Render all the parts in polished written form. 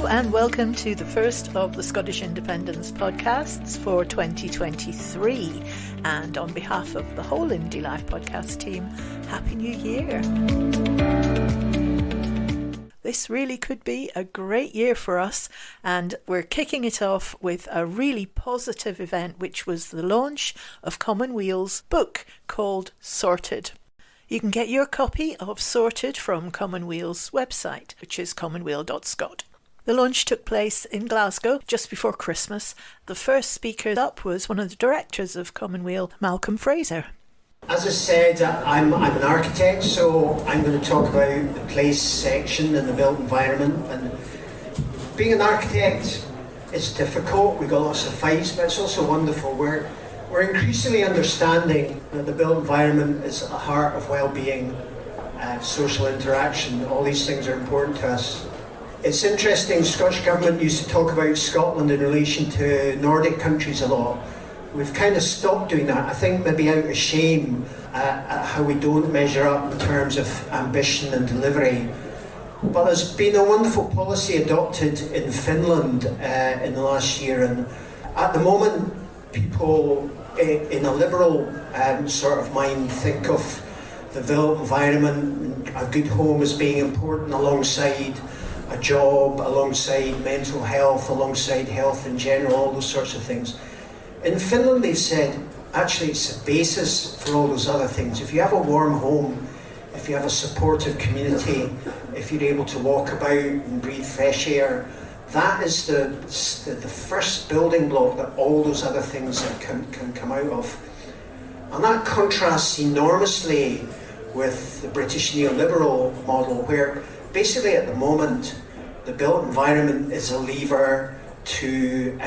Hello and welcome to the first of the Scottish Independence podcasts for 2023. And on behalf of the whole Indie Life podcast team, Happy New Year. This really could be a great year for us, and we're kicking it off with a really positive event, which was the launch of Commonweal's book called Sorted. You can get your copy of Sorted from Commonweal's website, which is commonweal.scot. The launch took place in Glasgow just before Christmas. The first speaker up was one of the directors of Commonweal, Malcom Fraser. As I said, I'm an architect, so I'm going to talk about the place section and the built environment. And being an architect is difficult. We've got lots of fights, but it's also wonderful. We're increasingly understanding that the built environment is at the heart of well-being, social interaction. All these things are important to us. It's interesting, the Scottish Government used to talk about Scotland in relation to Nordic countries a lot. We've kind of stopped doing that, I think maybe out of shame at how we don't measure up in terms of ambition and delivery. But there's been a wonderful policy adopted in Finland in the last year, and at the moment people in a liberal sort of mind think of the built environment, a good home as being important alongside a job, alongside mental health, alongside health in general, all those sorts of things. In Finland they've said, actually it's the basis for all those other things. If you have a warm home, if you have a supportive community, if you're able to walk about and breathe fresh air, that is the first building block that all those other things can come out of. And that contrasts enormously with the British neoliberal model, where basically at the moment the built environment is a lever to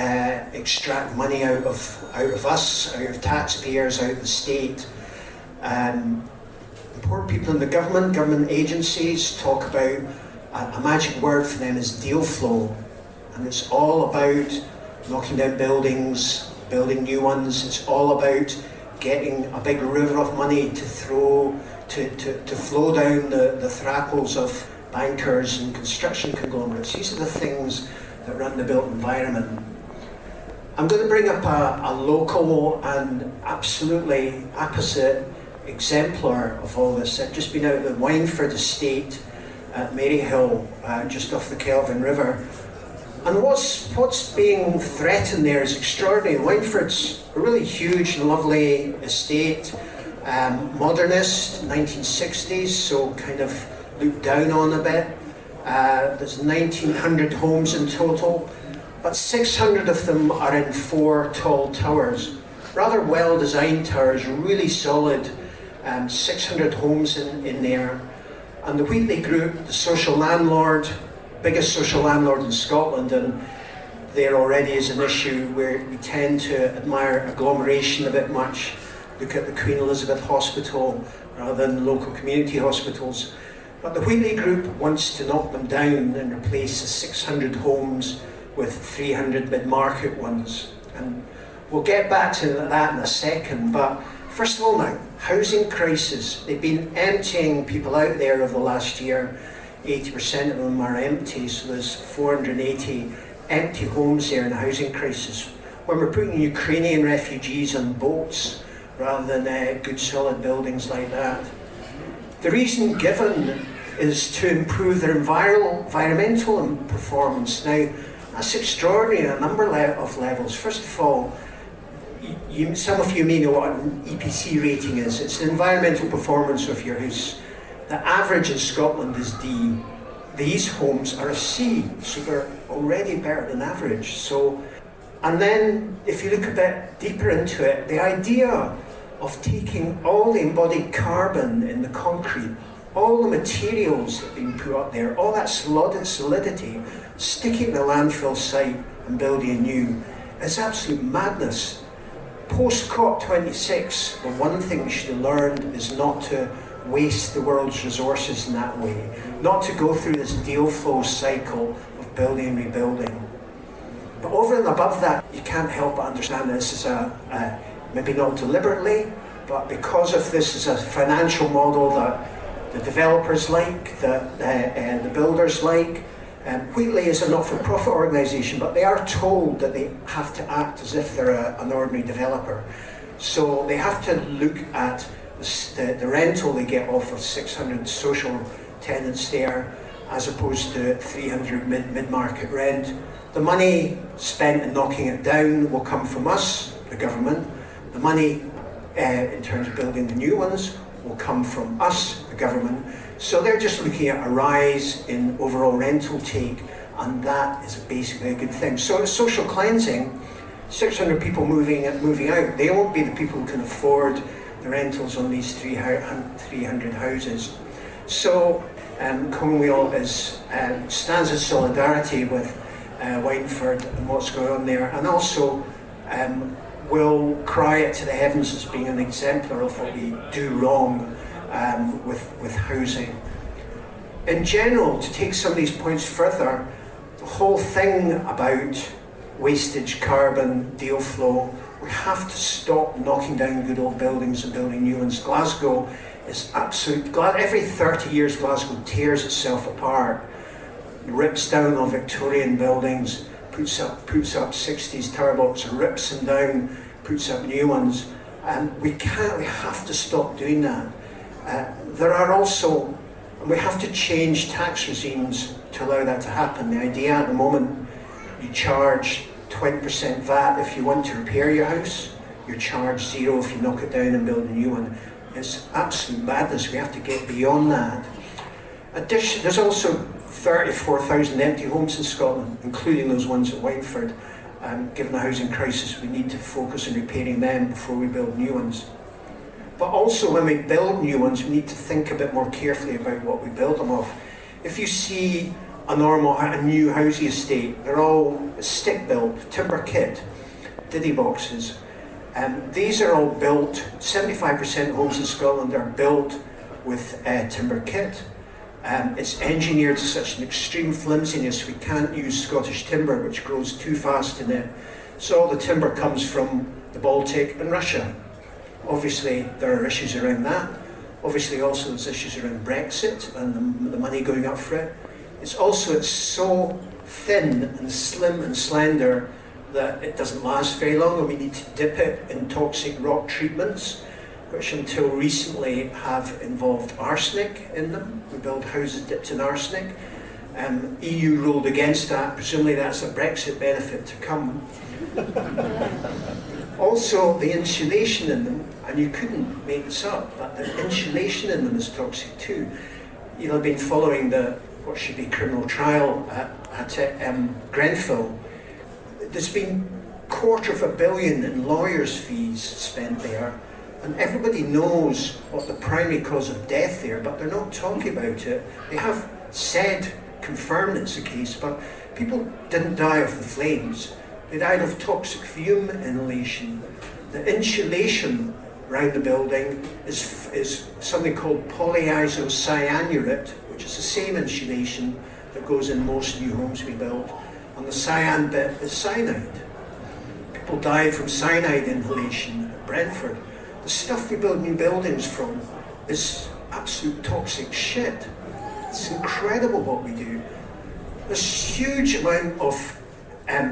extract money out of us, out of taxpayers, out of the state. Important people in the government agencies talk about a magic word for them is deal flow, and it's all about knocking down buildings, building new ones. It's all about getting a big river of money to flow down the thrapples of bankers and construction conglomerates. These are the things that run the built environment. I'm going to bring up a local and absolutely apposite exemplar of all this. I've just been out at the Wynford estate at Maryhill, just off the Kelvin River. And what's being threatened there is extraordinary. Wynford's a really huge and lovely estate, modernist, 1960s, so kind of looked down on a bit. There's 1,900 homes in total, but 600 of them are in 4 tall towers. Rather well-designed towers, really solid, 600 homes in there. And the Wheatley Group, the social landlord, biggest social landlord in Scotland, and there already is an issue where we tend to admire agglomeration a bit much, look at the Queen Elizabeth Hospital rather than local community hospitals. But the Wheatley Group wants to knock them down and replace the 600 homes with 300 mid-market ones. And we'll get back to that in a second, but first of all now, housing crisis. They've been emptying people out there over the last year. 80% of them are empty, so there's 480 empty homes there in a housing crisis. When we're putting Ukrainian refugees on boats rather than good solid buildings like that. The reason given is to improve their environmental performance. Now, that's extraordinary on a number of levels. First of all, some of you may know what an EPC rating is. It's the environmental performance of your house. The average in Scotland is D. These homes are a C, so they're already better than average. And then, if you look a bit deeper into it, the idea of taking all the embodied carbon in the concrete, all the materials that have been put up there, all that solidity, sticking in the landfill site and building anew, is absolute madness. Post COP26, the one thing we should have learned is not to waste the world's resources in that way, not to go through this deal flow cycle of building and rebuilding. But over and above that, you can't help but understand this is maybe not deliberately, but because of this is a financial model that the developers like, that the builders like, Wheatley is a not-for-profit organisation, but they are told that they have to act as if they're an ordinary developer. So they have to look at the rental they get off of 600 social tenants there, as opposed to 300 mid-market rent. The money spent in knocking it down will come from us, the government. The money in terms of building the new ones will come from us, the government. So they're just looking at a rise in overall rental take, and that is basically a good thing. So it's social cleansing. 600 people moving out, they won't be the people who can afford the rentals on these 300 houses. So Commonweal stands in solidarity with Wynford and what's going on there, and also will cry it to the heavens as being an exemplar of what we do wrong with housing. In general, to take some of these points further, the whole thing about wastage, carbon, deal flow, we have to stop knocking down good old buildings and building new ones. Glasgow is every 30 years Glasgow tears itself apart, rips down all Victorian buildings, puts up 60s tower blocks, rips them down, puts up new ones, and we have to stop doing that. There are also, we have to change tax regimes to allow that to happen. The idea at the moment, you charge 20% VAT if you want to repair your house, you're charged 0 if you knock it down and build a new one. It's absolute madness. We have to get beyond that. There's also 34,000 empty homes in Scotland, including those ones at Wynford. Given the housing crisis, we need to focus on repairing them before we build new ones. But also, when we build new ones, we need to think a bit more carefully about what we build them off. If you see a new housing estate, they're all stick-built, timber kit, diddy boxes. These are all built, 75% of homes in Scotland are built with timber kit. It's engineered to such an extreme flimsiness we can't use Scottish timber, which grows too fast in it. So all the timber comes from the Baltic and Russia. Obviously there are issues around that. Obviously also there's issues around Brexit and the money going up for it. It's so thin and slim and slender that it doesn't last very long, and we need to dip it in toxic rock treatments, which until recently have involved arsenic in them. We build houses dipped in arsenic. EU ruled against that. Presumably that's a Brexit benefit to come. Also, the insulation in them, and you couldn't make this up, but the insulation in them is toxic too. You'll have been following what should be criminal trial at Grenfell. There's been $250 million in lawyers' fees spent there, and everybody knows what the primary cause of death there, but they're not talking about it. They have confirmed it's the case, but people didn't die of the flames. They died of toxic fume inhalation. The insulation around the building is something called polyisocyanurate, which is the same insulation that goes in most new homes we build. And the cyan bit is cyanide. People die from cyanide inhalation at Brentford. The stuff we build new buildings from is absolute toxic shit. It's incredible what we do. There's a huge amount of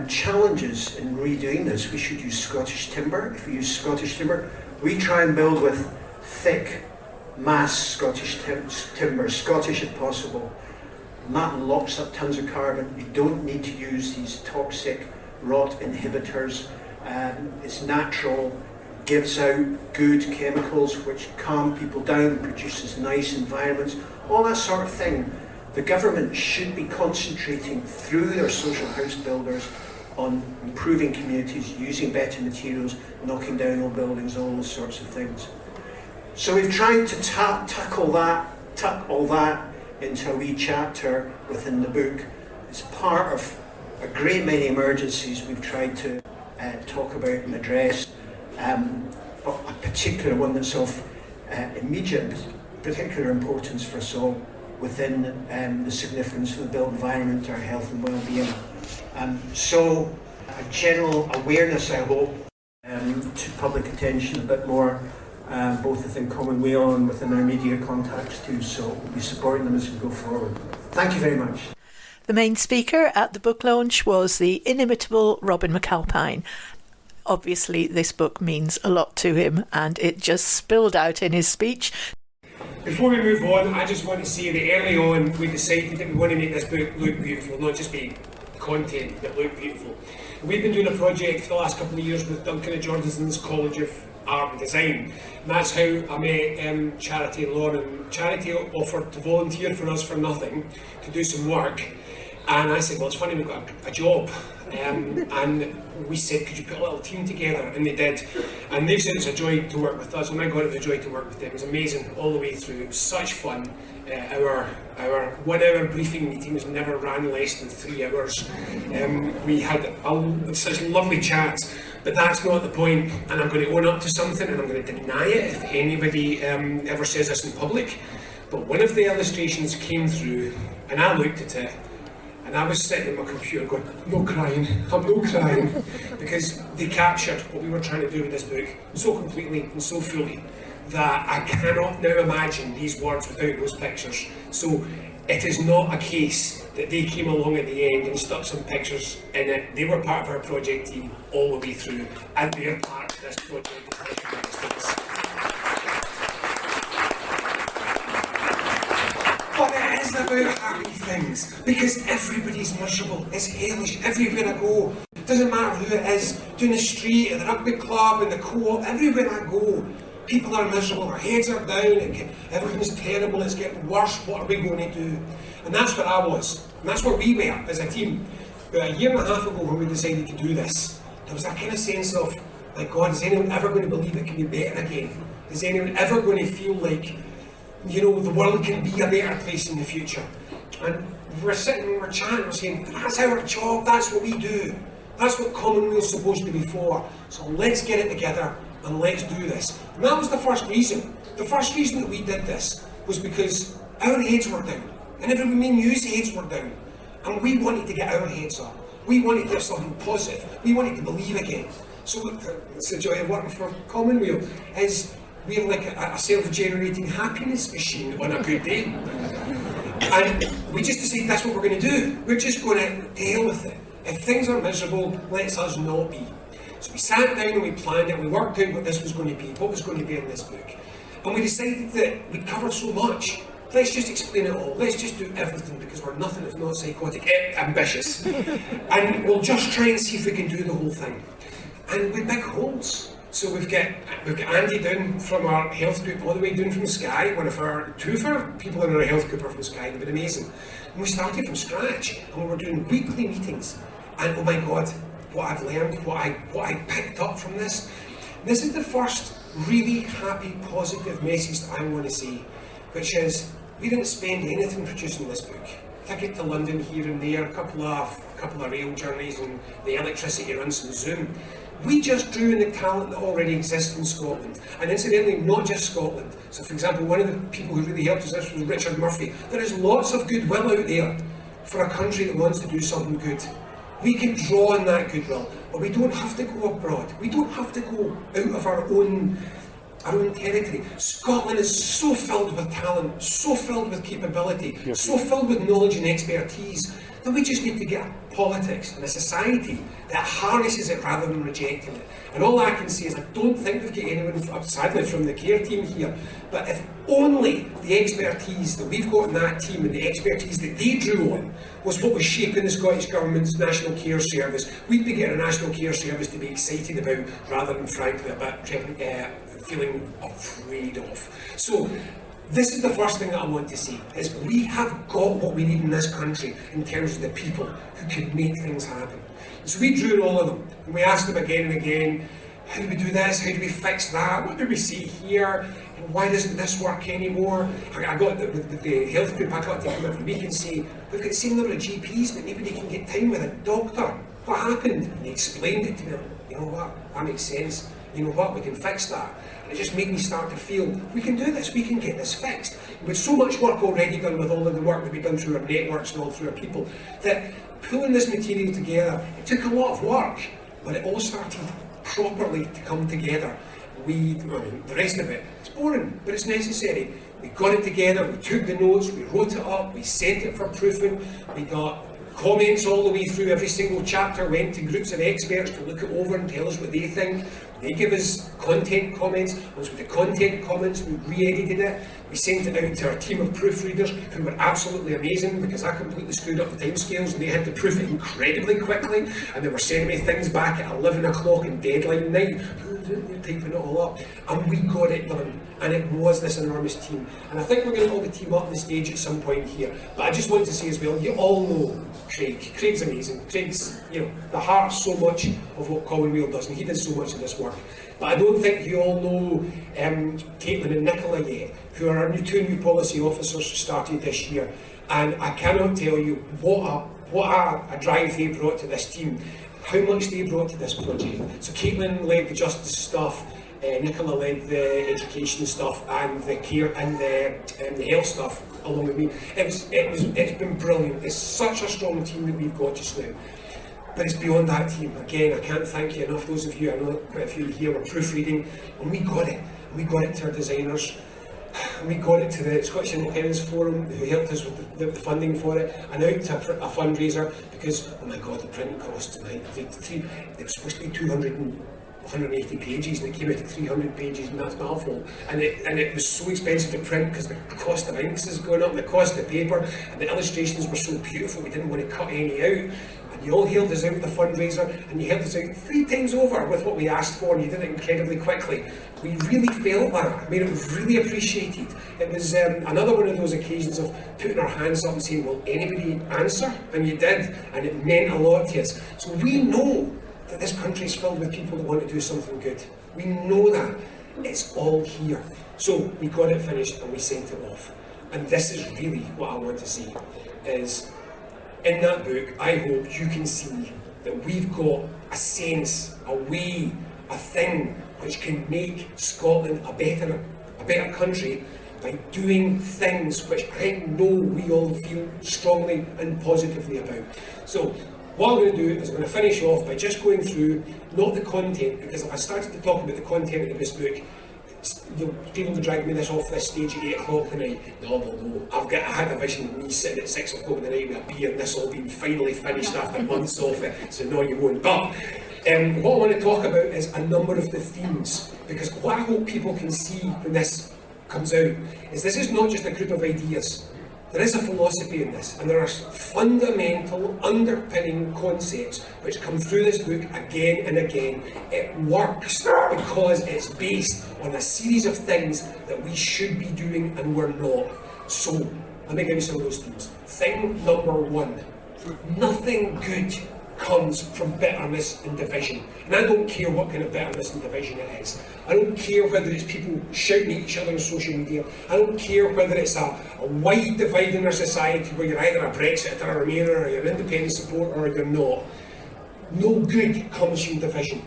challenges in redoing this. We should use Scottish timber. If we use Scottish timber, we try and build with thick, mass Scottish timber, Scottish if possible. And that locks up tons of carbon. You don't need to use these toxic rot inhibitors. It's natural, gives out good chemicals which calm people down, produces nice environments, all that sort of thing. The government should be concentrating through their social house builders on improving communities, using better materials, knocking down old buildings, all those sorts of things. So we've tried to tuck all that into a wee chapter within the book. It's part of a great many emergencies we've tried to talk about and address, but a particular one that's of immediate particular importance for us all within the significance of the built environment, our health and well-being. So a general awareness, I hope, to public attention a bit more, both within Commonweal and within our media contacts too, so we'll be supporting them as we go forward. Thank you very much. The main speaker at the book launch was the inimitable Robin McAlpine. Obviously, this book means a lot to him, and it just spilled out in his speech. Before we move on, I just want to say that early on we decided that we want to make this book look beautiful, not just be content that look beautiful. We've been doing a project for the last couple of years with Duncan at Jordanson's College of Art and Design, and that's how I met Charity and Lauren. Charity offered to volunteer for us for nothing to do some work, and I said, well, it's funny, we've got a job, and we said, could you put a little team together? And they did, and they've said it's a joy to work with us, and my God, it was a joy to work with them. It was amazing all the way through. It was such fun. Our 1 hour briefing meetings never ran less than 3 hours. We had such lovely chats, but that's not the point, and I'm going to own up to something, and I'm going to deny it if anybody ever says this in public. But one of the illustrations came through, and I looked at it, and I was sitting at my computer going, I'm not crying, because they captured what we were trying to do with this book so completely and so fully that I cannot now imagine these words without those pictures. So it is not a case that they came along at the end and stuck some pictures in it. They were part of our project team all the way through, and they're part of this project. But it is about happy things, because everybody's miserable. It's hellish everywhere I go. It doesn't matter who it is, doing the street, at the rugby club, in the co-op, everywhere I go, people are miserable, their heads are down, everything's terrible, it's getting worse, what are we going to do? And that's what I was, and that's what we were as a team. About a year and a half ago when we decided to do this, there was that kind of sense of, my God, is anyone ever going to believe it can be better again? Is anyone ever going to feel like, the world can be a better place in the future? And we're sitting, we're chatting, we're saying, that's our job, that's what we do. That's what Commonweal's supposed to be for. So let's get it together and let's do this. And that was the first reason. The first reason that we did this was because our heads were down. And everyone we knew's heads were down. And we wanted to get our heads up. We wanted to have something positive. We wanted to believe again. So it's the joy of working for Commonweal, is we're like a self-generating happiness machine on a good day. And we just decided that's what we're going to do. We're just going to deal with it. If things are miserable, let us not be. So we sat down and we planned it, we worked out what this was going to be, what was going to be in this book. And we decided that we'd covered so much, let's just explain it all, let's just do everything, because we're nothing if not psychotic, ambitious. And we'll just try and see if we can do the whole thing. And with big goals. So we've got Andy down from our health group, all the way down from Skye, two of our people in our health group are from Skye, they've been amazing. And we started from scratch, and we were doing weekly meetings. And oh my God, what I've learned, what I picked up from this. This is the first really happy, positive message that I want to say, which is, we didn't spend anything producing this book. Ticket to London here and there, a couple of rail journeys, and the electricity runs on Zoom. We just drew in the talent that already exists in Scotland. And incidentally, not just Scotland. So for example, one of the people who really helped us this was Richard Murphy. There is lots of goodwill out there for a country that wants to do something good. We can draw on that goodwill, but we don't have to go abroad. We don't have to go out of our own territory. Scotland is so filled with talent, so filled with capability, so filled with knowledge and expertise, that we just need to get a politics and a society that harnesses it rather than rejecting it. And all I can say is I don't think we've got anyone, sadly, from the care team here, but if only the expertise that we've got in that team and the expertise that they drew on was what was shaping the Scottish Government's National Care Service, we'd be getting a National Care Service to be excited about rather than, frankly, a bit feeling afraid of. So, this is the first thing that I want to say, is we have got what we need in this country in terms of the people who can make things happen. So we drew all of them, and we asked them again and again, how do we do this, how do we fix that, what do we see here, and why doesn't this work anymore? I got with the health group, I got to come every week and say, we've got the same number of GPs, but nobody can get time with a doctor. What happened? And they explained it to me. You know what, that makes sense. You know what, we can fix that. And it just made me start to feel, we can do this, we can get this fixed. With so much work already done, with all of the work that we've done through our networks and all through our people, that pulling this material together, it took a lot of work, but it all started properly to come together. The rest of it, it's boring, but it's necessary. We got it together, we took the notes, we wrote it up, we sent it for proofing, we got comments all the way through. Every single chapter went to groups of experts to look it over and tell us what they think. They give us content comments. Once with the content comments, we re-edited it. We sent it out to our team of proofreaders, who were absolutely amazing, because I completely screwed up the timescales and they had to proof it incredibly quickly, and they were sending me things back at 11 o'clock in deadline night. They're typing it all up, and we got it done, and it was this enormous team. And I think we're going to hold the team up on the stage at some point here, but I just want to say as well, you all know Craig. Craig's amazing. Craig's, the heart so much of what Commonweal does, and he does so much of this work. But I don't think you all know Caitlin and Nicola yet, who are our two new policy officers who started this year. And I cannot tell you what a drive they brought to this team, how much they brought to this project. So Caitlin led the justice stuff, Nicola led the education stuff, and the care and the health stuff along with me. It's been brilliant. It's such a strong team that we've got just now. But it's beyond that team. Again, I can't thank you enough. Those of you, I know quite a few here were proofreading, and we got it. And we got it to our designers, and we got it to the Scottish Independence Forum, who helped us with the funding for it, and out to a fundraiser, because, oh my God, the printing costs tonight. It was supposed to be 180 pages, and it came out at 300 pages, and that's my fault. And it was so expensive to print because the cost of inks is going up, the cost of paper, and the illustrations were so beautiful, we didn't want to cut any out. And you all held us out with the fundraiser, and you held us out 3 times over with what we asked for, and you did it incredibly quickly. We really felt that. I mean, it was really appreciated. It was another one of those occasions of putting our hands up and saying, will anybody answer? And you did, and it meant a lot to us. So we know that this country is filled with people that want to do something good. We know that. It's all here. So we got it finished and we sent it off. And this is really what I want to see, is in that book, I hope you can see that we've got a sense, a way, a thing which can make Scotland a better country by doing things which I know we all feel strongly and positively about. So what I'm going to do is I'm going to finish off by just going through, not the content, because if I started to talk about the content of this book, people will drag me off this stage at 8 o'clock tonight. No. I had a vision of me sitting at 6 o'clock in the night with a beer and this all being finally finished after months of it, so no, you won't. But what I want to talk about is a number of the themes, because what I hope people can see when this comes out is this is not just a group of ideas. There is a philosophy in this, and there are fundamental underpinning concepts which come through this book again and again. It works because it's based on a series of things that we should be doing and we're not. So, let me give you some of those themes. Thing number 1, nothing good comes from bitterness and division. And I don't care what kind of bitterness and division it is. I don't care whether it's people shouting at each other on social media. I don't care whether it's a wide divide in our society where you're either a Brexiter or a Remainer, or you're an independent supporter or you're not. No good comes from division.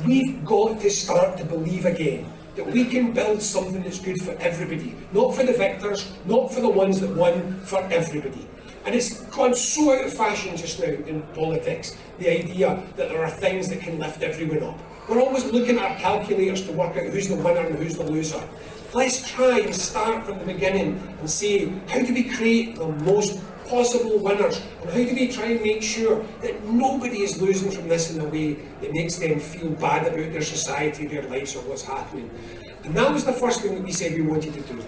We've got to start to believe again that we can build something that's good for everybody. Not for the victors, not for the ones that won, for everybody. And it's gone so out of fashion just now in politics, the idea that there are things that can lift everyone up. We're always looking at our calculators to work out who's the winner and who's the loser. Let's try and start from the beginning and say, how do we create the most possible winners? And how do we try and make sure that nobody is losing from this in a way that makes them feel bad about their society, their lives, or what's happening? And that was the first thing that we said we wanted to do.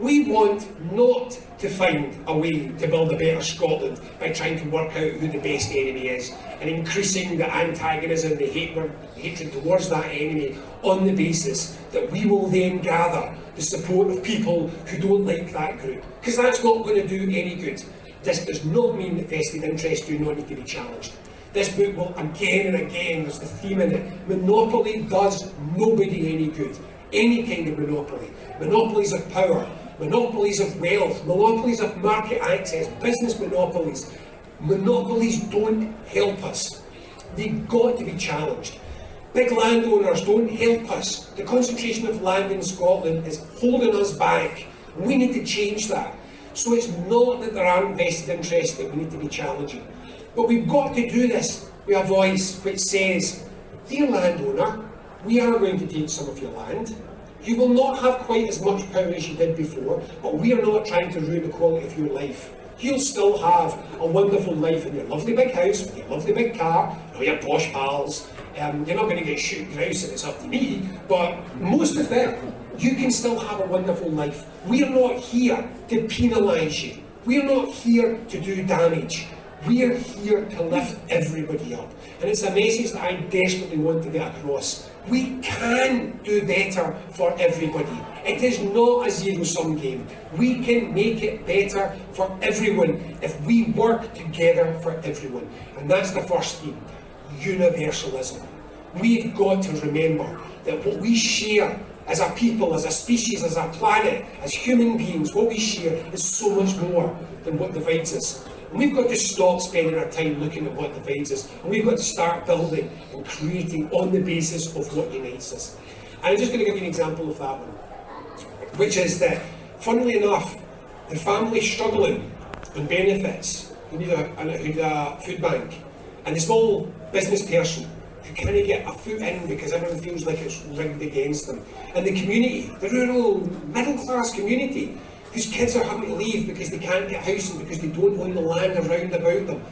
We want not to find a way to build a better Scotland by trying to work out who the best enemy is and increasing the antagonism, the hatred towards that enemy on the basis that we will then gather the support of people who don't like that group. Because that's not going to do any good. This does not mean that vested interests do not need to be challenged. This book will again and again, there's the theme in it, monopoly does nobody any good. Any kind of monopoly. Monopolies of power. Monopolies of wealth, monopolies of market access, business monopolies. Monopolies don't help us. They've got to be challenged. Big landowners don't help us. The concentration of land in Scotland is holding us back. We need to change that. So it's not that there aren't vested interests that we need to be challenging. But we've got to do this with a voice which says, dear landowner, we are going to take some of your land. You will not have quite as much power as you did before, but we are not trying to ruin the quality of your life. You'll still have a wonderful life in your lovely big house, with your lovely big car, your posh pals. You're not going to get shoot grouse if it's up to me, but most of it, you can still have a wonderful life. We're not here to penalise you. We're not here to do damage. We're here to lift everybody up. And it's a message that I desperately want to get across. We can do better for everybody. It is not a zero-sum game. We can make it better for everyone if we work together for everyone. And that's the first theme, universalism. We've got to remember that what we share as a people, as a species, as a planet, as human beings, what we share is so much more than what divides us. And we've got to stop spending our time looking at what divides us, and we've got to start building and creating on the basis of what unites us. And I'm just going to give you an example of that one, which is that, funnily enough, the family struggling on benefits, who need a food bank, and the small business person who can't get a foot in because everyone feels like it's rigged against them, and the community, the rural middle-class community, whose kids are having to leave because they can't get housing because they don't own the land around about them.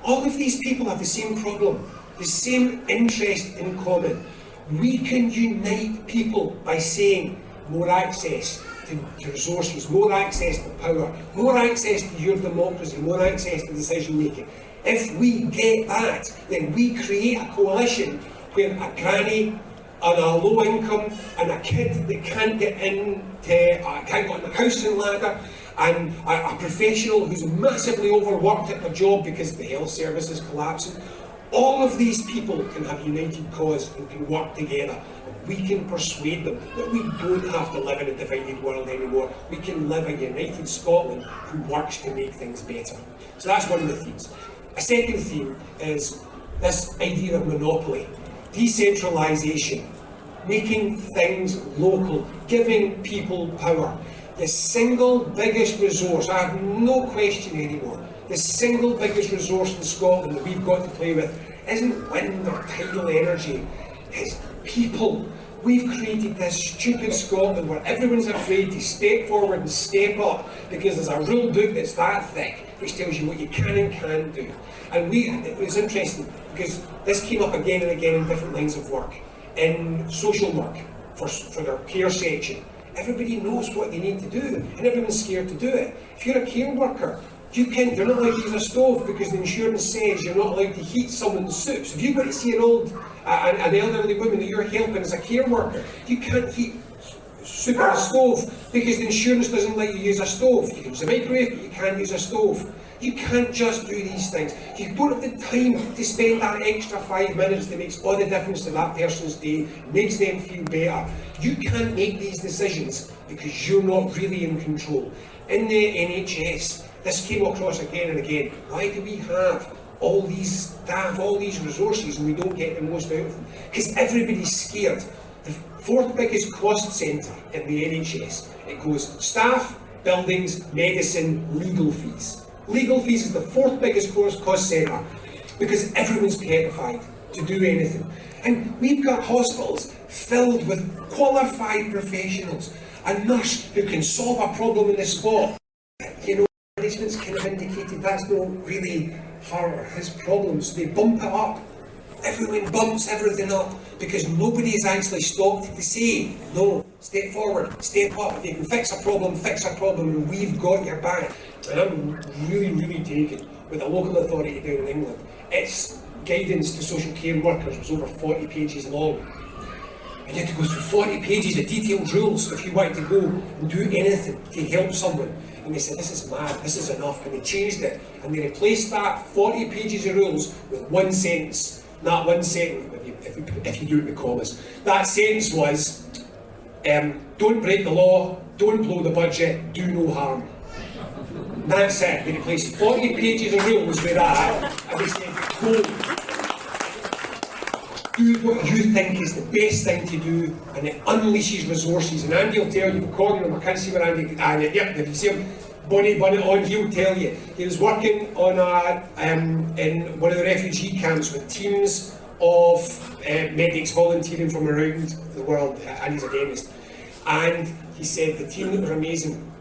All of these people have the same problem, the same interest in common. We can unite people by saying more access to resources, more access to power, more access to your democracy, more access to decision making. If we get that, then we create a coalition where a granny and a low income and a kid that can't get on the housing ladder, and a professional who's massively overworked at their job because the health service is collapsing, all of these people can have united cause and can work together. We can persuade them that we don't have to live in a divided world anymore. We can live a united Scotland who works to make things better. So that's one of the themes. A second theme is this idea of monopoly, decentralisation, making things local, giving people power. The single biggest resource, I have no question anymore, the single biggest resource in Scotland that we've got to play with isn't wind or tidal energy, it's people. We've created this stupid Scotland where everyone's afraid to step forward and step up because there's a rule book that's that thick which tells you what you can and can't do. And it was interesting because this came up again and again in different lines of work. In social work, for their care section, everybody knows what they need to do and everyone's scared to do it. If you're a care worker, you're not allowed to use a stove because the insurance says you're not allowed to heat someone's soup. So if you've got to see an elderly woman that you're helping as a care worker, you can't heat soup on a stove because the insurance doesn't let you use a stove. You can use a microwave, but you can't use a stove. You can't just do these things. You don't have the time to spend that extra 5 minutes that makes all the difference to that person's day, makes them feel better. You can't make these decisions because you're not really in control. In the NHS, this came across again and again. Why do we have all these staff, all these resources, and we don't get the most out of them? Because everybody's scared. The fourth biggest cost centre in the NHS, it goes staff, buildings, medicine, legal fees. Legal fees is the fourth biggest cost centre because everyone's petrified to do anything. And we've got hospitals filled with qualified professionals. A nurse who can solve a problem in the spot. Management's kind of indicated that's not really her or his problem, so they bump it up. Everyone bumps everything up because nobody has actually stopped to say, no, step forward, step up. If you can fix a problem, and we've got your back. And I'm really, really taken with the local authority down in England. Its guidance to social care workers was over 40 pages long. And you had to go through 40 pages of detailed rules if you wanted to go and do anything to help someone. And they said, this is mad, this is enough. And they changed it. And they replaced that 40 pages of rules with one sentence. Not one sentence, if you do it with commas. That sentence was, don't break the law, don't blow the budget, do no harm. And that's it. They replaced 40 pages of rules with that. And they said, go. Do what you think is the best thing to do, and it unleashes resources. And Andy will tell you, according to him, I can't see where Andy, yep, if you see him, Bonnie on, he'll tell you. He was working on in one of the refugee camps with teams of medics volunteering from around the world, and he's a dentist. And he said the team that were amazing,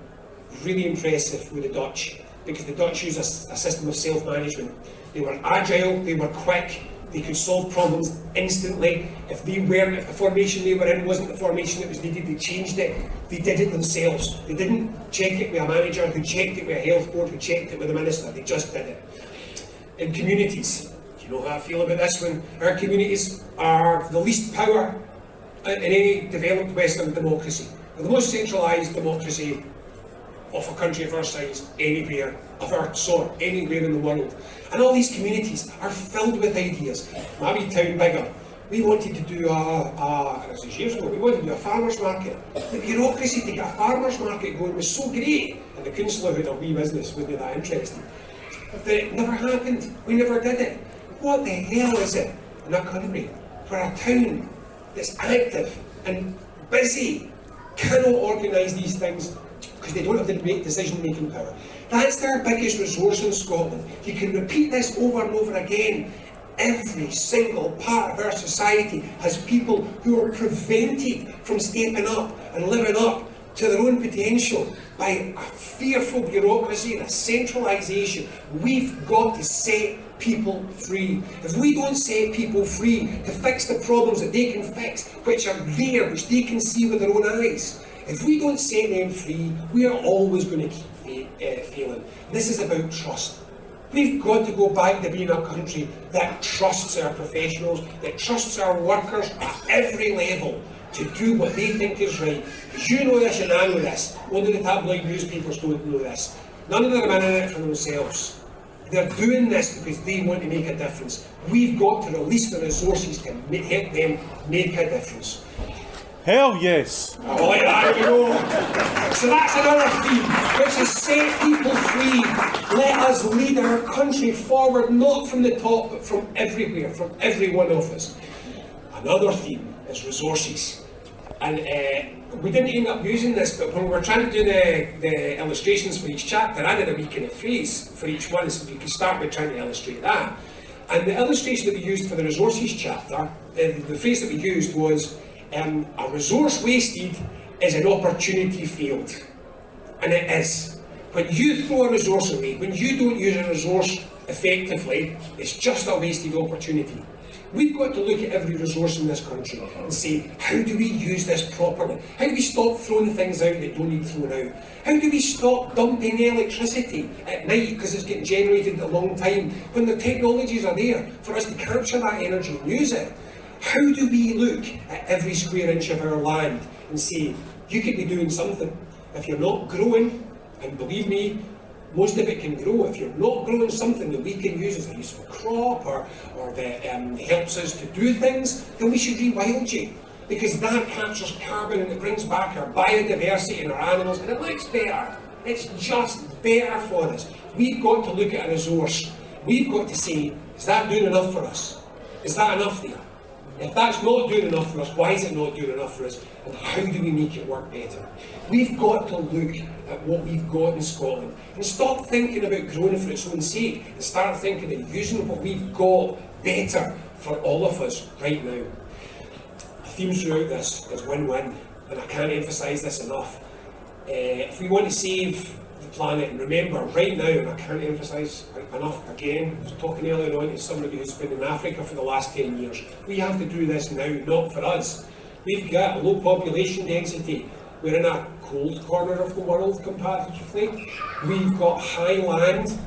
really impressive with the Dutch. because the Dutch used a system of self-management. They were agile, they were quick, they could solve problems instantly. If the formation they were in wasn't the formation that was needed, they changed it. They did it themselves. They didn't check it with a manager who checked it with a health board, who checked it with a minister. They just did it. In communities, do you know how I feel about this one? Our communities are the least power in any developed Western democracy. We're the most centralised democracy of a country of our size anywhere, of our sort, anywhere in the world. And all these communities are filled with ideas. My wee town bigger, we wanted to do this was years ago, we wanted to do a farmer's market. The bureaucracy to get a farmer's market going was so great, and the councillor who had a wee business wasn't be that interested. But it never happened, we never did it. What the hell is it in a country where a town that's active and busy cannot organise these things because they don't have the decision-making power? That's their biggest resource in Scotland. You can repeat this over and over again. Every single part of our society has people who are prevented from stepping up and living up to their own potential by a fearful bureaucracy and a centralisation. We've got to set people free. If we don't set people free to fix the problems that they can fix, which are there, which they can see with their own eyes, if we don't set them free, we are always going to keep failing. This is about trust. We've got to go back to being a country that trusts our professionals, that trusts our workers at every level to do what they think is right. Because you know this and I know this. Only the tabloid newspapers don't know this. None of them are in it for themselves. They're doing this because they want to make a difference. We've got to release the resources to help them make a difference. Hell yes. Oh, like that, you know. So that's another theme, which is set people free. Let us lead our country forward, not from the top, but from everywhere, from every one of us. Another theme is resources. And we didn't end up using this, but when we were trying to do the illustrations for each chapter, I did a wee kind of phrase for each one, so you could start by trying to illustrate that. And the illustration that we used for the resources chapter, the phrase that we used was, a resource wasted is an opportunity failed. And it is. When you throw a resource away, when you don't use a resource effectively, it's just a wasted opportunity. We've got to look at every resource in this country and say, how do we use this properly? How do we stop throwing things out that don't need thrown out? How do we stop dumping electricity at night because it's getting generated a long time when the technologies are there for us to capture that energy and use it? How do we look at every square inch of our land and say, you could be doing something. If you're not growing, and believe me, most of it can grow. If you're not growing something that we can use as a useful crop or that helps us to do things, then we should rewild you. Because that captures carbon and it brings back our biodiversity and our animals and it looks better. It's just better for us. We've got to look at a resource. We've got to say, is that doing enough for us? Is that enough there? If that's not doing enough for us, why is it not doing enough for us? And how do we make it work better? We've got to look at what we've got in Scotland and stop thinking about growing for its own sake and start thinking of using what we've got better for all of us right now. The theme throughout this is win-win, and I can't emphasise this enough. If we want to save the planet, and remember right now, and I can't emphasise enough again, I was talking earlier on to somebody who's been in Africa for the last 10 years, we have to do this now, not for us. We've got a low population density. We're in a cold corner of the world comparatively. We've got high land.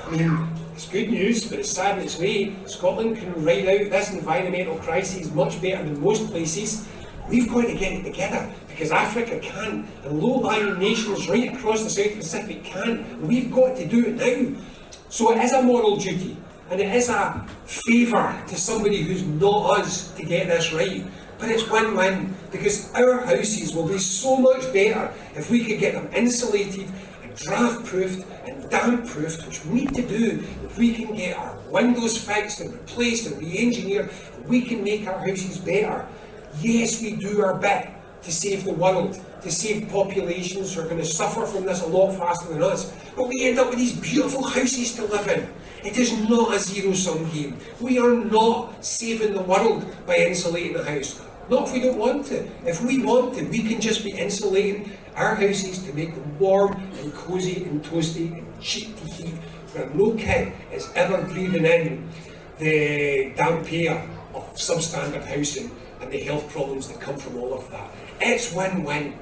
I mean, it's good news, but it's sad in its way. Scotland can ride out this environmental crisis much better than most places. We've got to get it together, because Africa can, and low-lying nations right across the South Pacific can, and we've got to do it now. So it is a moral duty, and it is a favour to somebody who's not us to get this right. But it's win-win, because our houses will be so much better if we could get them insulated and draft-proofed and damp-proofed, which we need to do. If we can get our windows fixed and replaced and re-engineered, and we can make our houses better. Yes, we do our bit to save the world, to save populations who are going to suffer from this a lot faster than us. But we end up with these beautiful houses to live in. It is not a zero-sum game. We are not saving the world by insulating a house. Not if we don't want to. If we want to, we can just be insulating our houses, to make them warm and cosy and toasty and cheap to heat, where no kid is ever breathing in the damp air of substandard housing and the health problems that come from all of that. It's win-win.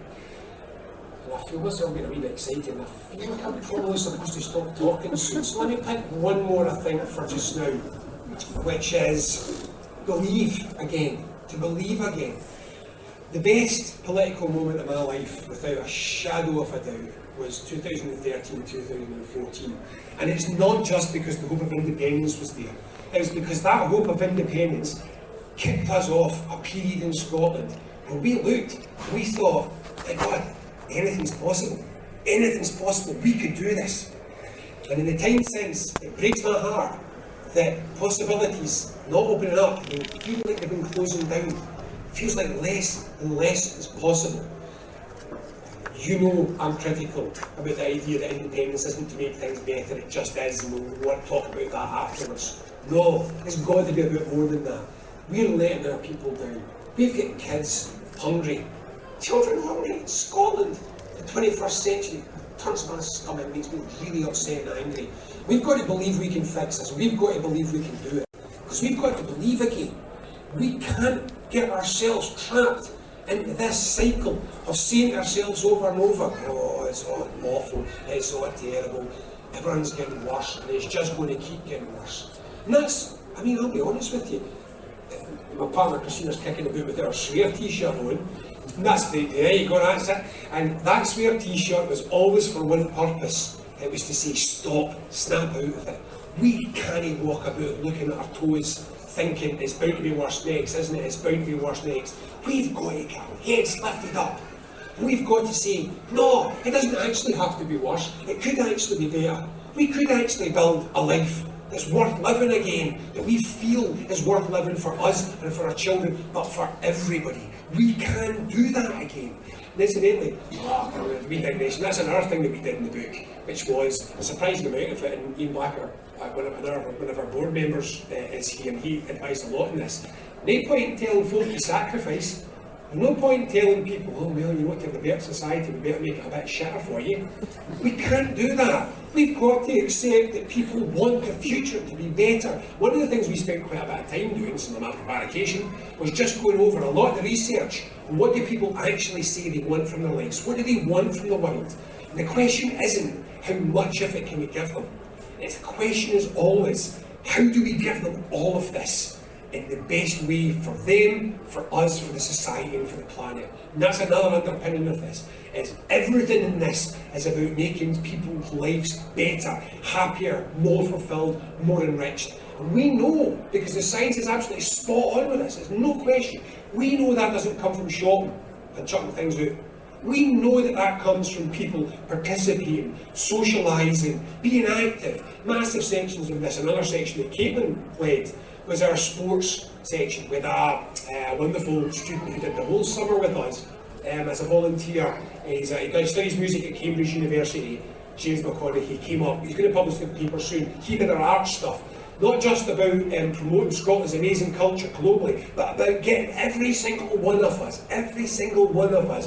And I feel myself getting a wee bit excited, and I feel like I'm probably supposed to stop talking soon. So let me pick one more, I think, for just now, which is believe again. To believe again. The best political moment of my life, without a shadow of a doubt, was 2013-2014. And it's not just because the hope of independence was there. It was because that hope of independence kicked us off a period in Scotland. And we looked, we thought, my God, anything's possible. Anything's possible. We could do this. And in the time since, it breaks my heart that possibilities not opening up, they feel like they've been closing down. It feels like less and less is possible. You know I'm critical about the idea that independence isn't to make things better, it just is, and we'll want to talk about that afterwards. No, it's got to be a bit more than that. We're letting our people down. We've got kids hungry, children hungry in Scotland. The 21st century turns my stomach, makes me really upset and angry. We've got to believe we can fix this. We've got to believe we can do it. Because we've got to believe again. We can't get ourselves trapped into this cycle of saying to ourselves over and over, oh, it's all awful, it's all terrible, everyone's getting worse, and it's just going to keep getting worse. And that's, I mean, I'll be honest with you, my partner Christina's kicking about with her swear t-shirt on, and that's there you go, that's it. And that swear t-shirt was always for one purpose. It was to say stop, snap out of it. We can't walk about looking at our toes thinking it's bound to be worse next, isn't it? It's bound to be worse next. We've got to get our heads lifted up. We've got to say, no, it doesn't actually have to be worse. It could actually be better. We could actually build a life that's worth living again, that we feel is worth living for us and for our children, but for everybody. We can do that again. And incidentally, that's another thing that we did in the book, which was a surprising amount of it, and Ian Blacker, one of our board members, is here, and he advised a lot on this. No point in telling folk to sacrifice. There's no point in telling people, oh well, you want to have a better society, we better make it a bit shitter for you. We can't do that. We've got to accept that people want the future to be better. One of the things we spent quite a bit of time doing, some of my prevarication, was just going over a lot of the research on what do people actually say they want from their lives. What do they want from the world? And the question isn't how much of it can we give them. The question is always, how do we give them all of this in the best way for them, for us, for the society and for the planet? And that's another underpinning of this, is everything in this is about making people's lives better, happier, more fulfilled, more enriched. And we know, because the science is absolutely spot on with this, there's no question, we know that doesn't come from shopping and chucking things out. We know that that comes from people participating, socialising, being active. Massive sections of this. Another section that Caitlin led was our sports section with a wonderful student who did the whole summer with us as a volunteer. He studies music at Cambridge University. James McConaughey came up. He's going to publish the paper soon. He did our art stuff. Not just about promoting Scotland's amazing culture globally, but about getting every single one of us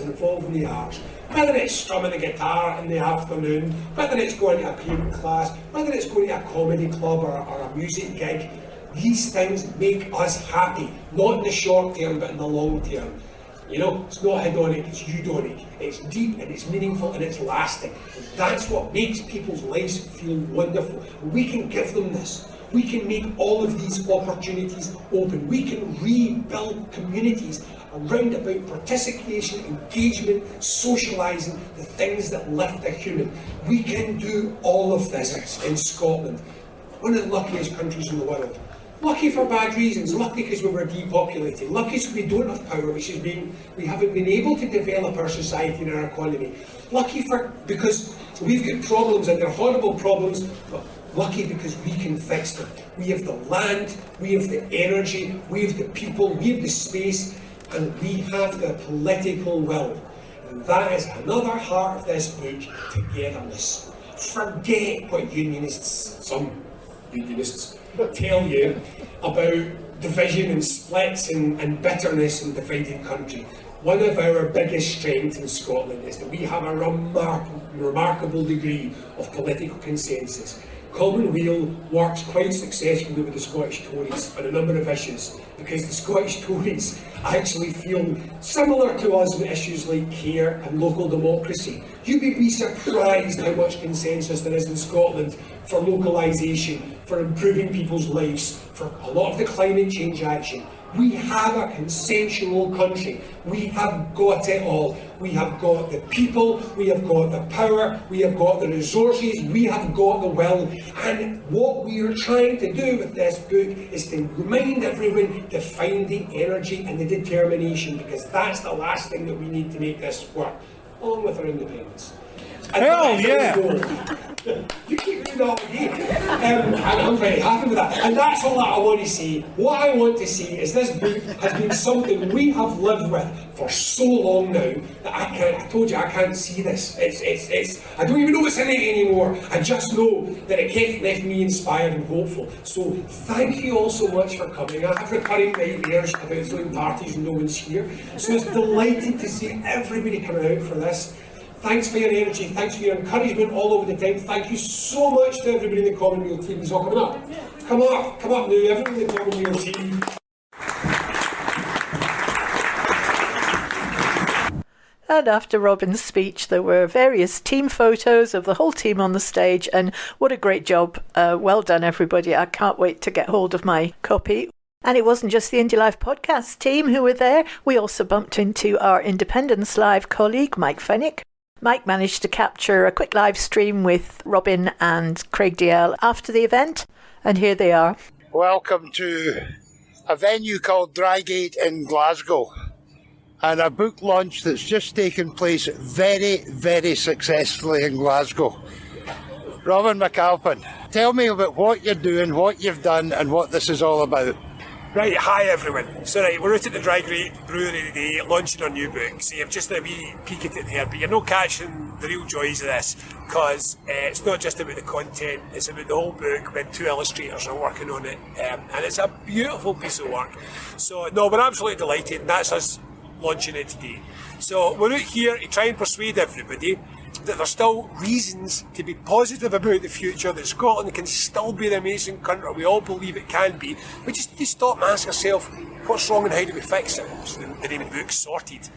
involved in the arts. Whether it's strumming a guitar in the afternoon, whether it's going to a painting class, whether it's going to a comedy club or a music gig, these things make us happy, not in the short term, but in the long term. You know, it's not hedonic, it's eudonic. It's deep and it's meaningful and it's lasting. And that's what makes people's lives feel wonderful. We can give them this. We can make all of these opportunities open. We can rebuild communities around about participation, engagement, socialising, the things that lift a human. We can do all of this in Scotland. One of the luckiest countries in the world. Lucky for bad reasons, lucky because we were depopulated, lucky because we don't have power, which has been, we haven't been able to develop our society and our economy. Lucky because we've got problems and they're horrible problems, but lucky because we can fix them. We have the land, we have the energy, we have the people, we have the space, and we have the political will. And that is another heart of this book, togetherness. Forget what unionists, some unionists, tell you about division and splits and bitterness and divided country. One of our biggest strengths in Scotland is that we have a remarkable degree of political consensus. Commonweal works quite successfully with the Scottish Tories on a number of issues because the Scottish Tories actually feel similar to us on issues like care and local democracy. You would be surprised how much consensus there is in Scotland for localisation, for improving people's lives, for a lot of the climate change action. We have a consensual country. We have got it all. We have got the people, we have got the power, we have got the resources, we have got the will. And what we are trying to do with this book is to remind everyone to find the energy and the determination, because that's the last thing that we need to make this work, along with our independence. And Hell yeah! You keep doing that again. And I'm very happy with that. And that's all that I want to see. What I want to see is this book has been something we have lived with for so long now that I told you I can't see this. I don't even know what's in it anymore. I just know that it left me inspired and hopeful. So thank you all so much for coming. I have recurring nightmares about throwing parties and no one's here. So it's delighted to see everybody coming out for this. Thanks for your energy, thanks for your encouragement all over the time. Thank you so much to everybody in the Commonweal team who's all coming up. Come up now, everyone in the Commonweal team. And after Robin's speech, there were various team photos of the whole team on the stage, and what a great job. Well done, everybody. I can't wait to get hold of my copy. And it wasn't just the Indie Live podcast team who were there. We also bumped into our Independence Live colleague, Mike Fennick. Mike managed to capture a quick live stream with Robin and Craig Dalzell after the event, and here they are. Welcome to a venue called Drygate in Glasgow, and a book launch that's just taken place very, very successfully in Glasgow. Robin McAlpine, tell me about what you're doing, what you've done, and what this is all about. Right, hi everyone. So we're out at the Drygate Brewery today, launching our new book. So you've just had a wee peek at it there, but you're not catching the real joys of this, because it's not just about the content, it's about the whole book when two illustrators are working on it, and it's a beautiful piece of work. So no, we're absolutely delighted, and that's us launching it today. So we're out here to try and persuade everybody that there's still reasons to be positive about the future, that Scotland can still be the amazing country we all believe it can be. We just need to stop and ask ourselves what's wrong and how do we fix it. So the name of the book's Sorted.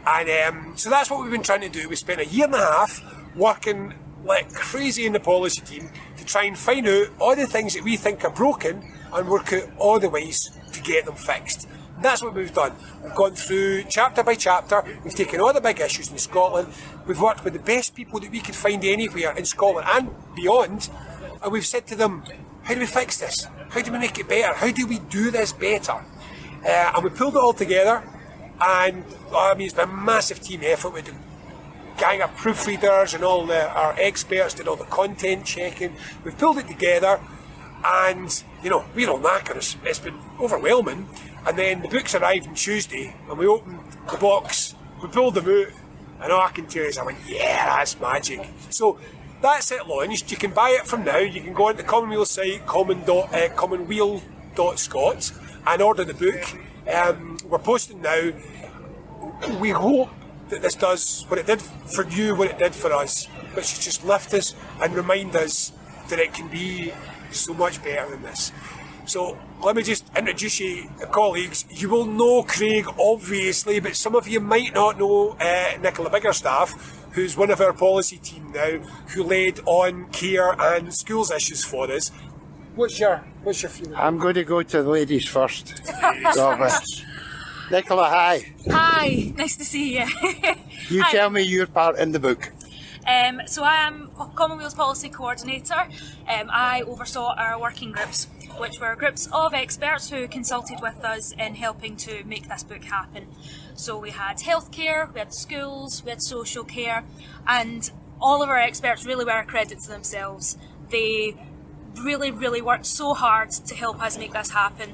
And so that's what we've been trying to do. We spent a year and a half working like crazy in the policy team to try and find out all the things that we think are broken and work out all the ways to get them fixed. That's what we've done. We've gone through chapter by chapter, we've taken all the big issues in Scotland, we've worked with the best people that we could find anywhere in Scotland and beyond, and we've said to them, how do we fix this? How do we make it better? How do we do this better? And we pulled it all together, and it's been a massive team effort with the gang of proofreaders and all our experts did all the content checking. We've pulled it together, and we're all knackers. It's been overwhelming. And then the books arrived on Tuesday, and we opened the box, we pulled them out, and all I can tell you is I went, yeah, that's magic. So that's it launched. You can buy it from now. You can go on the Commonweal site, commonweal.scot, and order the book. We're posting now. We hope that this does what it did for you, what it did for us, which is just lift us and remind us that it can be so much better than this. So let me just introduce you, colleagues. You will know Craig, obviously, but some of you might not know Nicola Biggerstaff, who's one of our policy team now, who led on care and schools issues for us. What's your feeling? I'm going to go to the ladies first. Robert. Nicola, hi. Hi, nice to see you. You Hi. tell me your part in the book. So I am Commonweal's Policy Coordinator. I oversaw our working groups, which were groups of experts who consulted with us in helping to make this book happen. So we had healthcare, we had schools, we had social care, and all of our experts really were a credit to themselves. They really, really worked so hard to help us make this happen.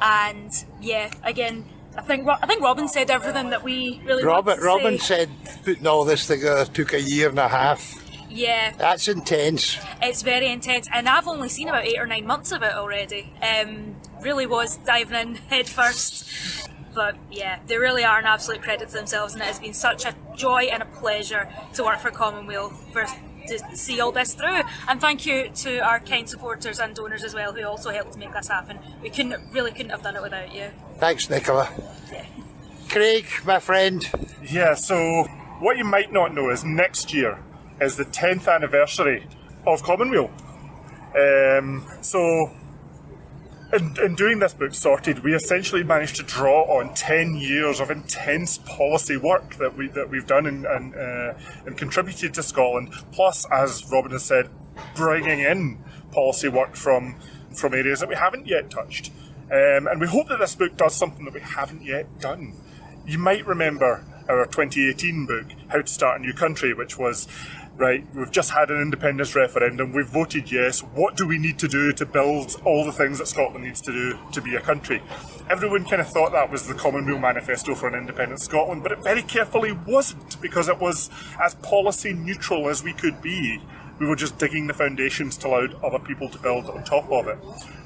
And yeah, again, I think Robin said everything that we really wanted to say. Robin said putting all this together took a year and a half. Yeah. That's intense. It's very intense, and I've only seen about 8 or 9 months of it already. Really was diving in head first. But yeah, they really are an absolute credit to themselves, and it has been such a joy and a pleasure to work for Commonweal to see all this through. And thank you to our kind supporters and donors as well, who also helped to make this happen. We couldn't have done it without you. Thanks, Nicola. Craig, my friend. Yeah, so what you might not know is next year is the 10th anniversary of Commonweal. So in doing this book, Sorted, we essentially managed to draw on 10 years of intense policy work that we've done and contributed to Scotland. Plus, as Robin has said, bringing in policy work from areas that we haven't yet touched. And we hope that this book does something that we haven't yet done. You might remember our 2018 book, How to Start a New Country, which was, right, we've just had an independence referendum, we've voted yes, what do we need to do to build all the things that Scotland needs to do to be a country? Everyone kind of thought that was the Commonweal Manifesto for an independent Scotland, but it very carefully wasn't, because it was as policy neutral as we could be. We were just digging the foundations to allow other people to build on top of it.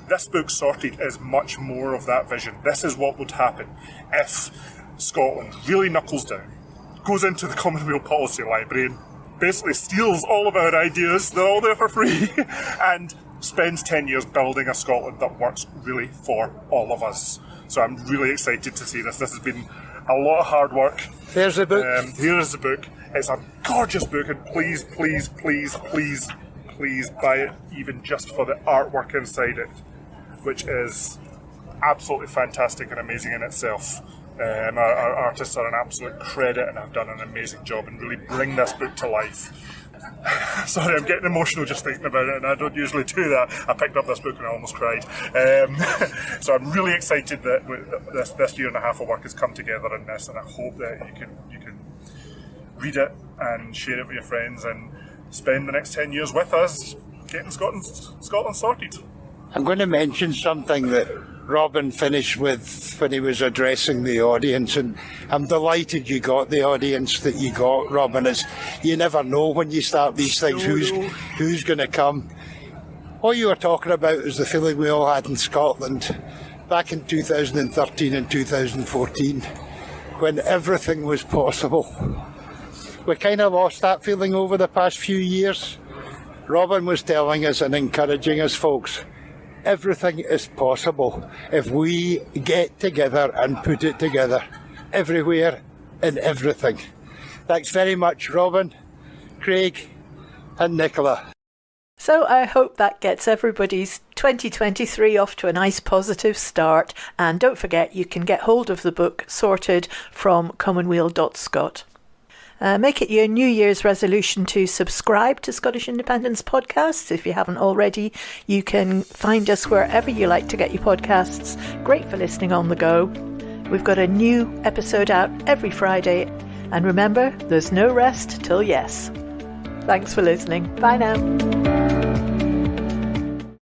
This book, Sorted, is much more of that vision. This is what would happen if Scotland really knuckles down, goes into the Commonweal Policy Library and basically steals all of our ideas, they're all there for free, and spends 10 years building a Scotland that works really for all of us. So I'm really excited to see this. This has been a lot of hard work. There's the book. Here is the book. It's a gorgeous book, and please, please, please, please, please buy it, even just for the artwork inside it, which is absolutely fantastic and amazing in itself. Our artists are an absolute credit and have done an amazing job and really bring this book to life. Sorry, I'm getting emotional just thinking about it, and I don't usually do that. I picked up this book and I almost cried. So I'm really excited that this year and a half of work has come together in this, and I hope that you can read it and share it with your friends and spend the next 10 years with us getting Scotland sorted. I'm going to mention something that Robin finished with when he was addressing the audience, and I'm delighted you got the audience that you got, Robin. Is you never know when you start these things who's going to come. What you were talking about is the feeling we all had in Scotland back in 2013 and 2014, when everything was possible. We kind of lost that feeling over the past few years. Robin was telling us and encouraging us, folks, everything is possible if we get together and put it together, everywhere and everything. Thanks very much, Robin, Craig and Nicola. So I hope that gets everybody's 2023 off to a nice positive start. And don't forget, you can get hold of the book Sorted from commonweal.scot. Make it your New Year's resolution to subscribe to Scottish Independence Podcasts. If you haven't already, you can find us wherever you like to get your podcasts. Great for listening on the go. We've got a new episode out every Friday. And remember, there's no rest till yes. Thanks for listening. Bye now.